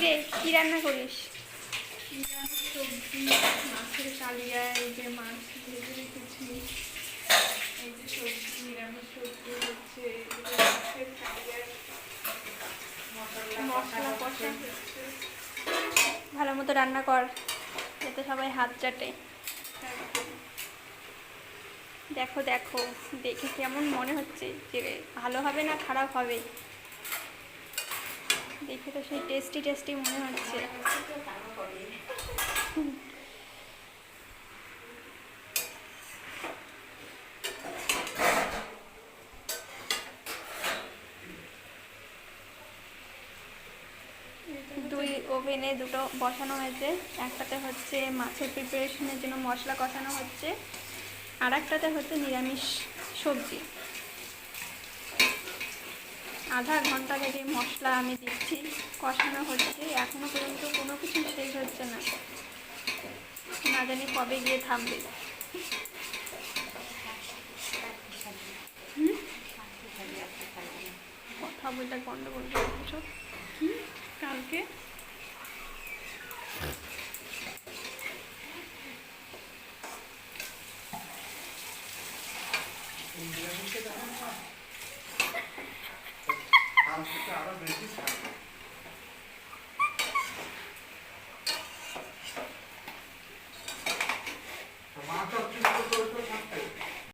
আজকে কি রান্না করিস? সবজি, মাছের কালিয়া, এই যে মাছ ভেজে রেখেছি, এই যে সবজি, নিরামিষ সবজি হচ্ছে, মাছের কালিয়ার মশলা কষা হচ্ছে। ভালো মতো রান্না কর, যাতে সবাই হাত চাটে। দেখো দেখো, দেখে কেমন মনে হচ্ছে যে ভালো হবে না খারাপ হবে? দেখে তো সেই টেস্টি টেস্টি মনে হচ্ছে। দুই ওভেনে দুটো বসানো হয়েছে। একটাতে হচ্ছে মাছের প্রিপারেশনের জন্য মশলা কষানো হচ্ছে, আর একটাতে হচ্ছে নিরামিষ সবজি। আধা ঘন্টা থেকে মশলা আমি দিচ্ছি, কষানো হচ্ছে, এখনো পর্যন্ত কোনো কিছু শেষ হচ্ছে না, না জানি কবে গিয়ে থামবে। কথা বলতে গন্ডগোল সব। কালকে আরো বেশি থাকবে। মাছ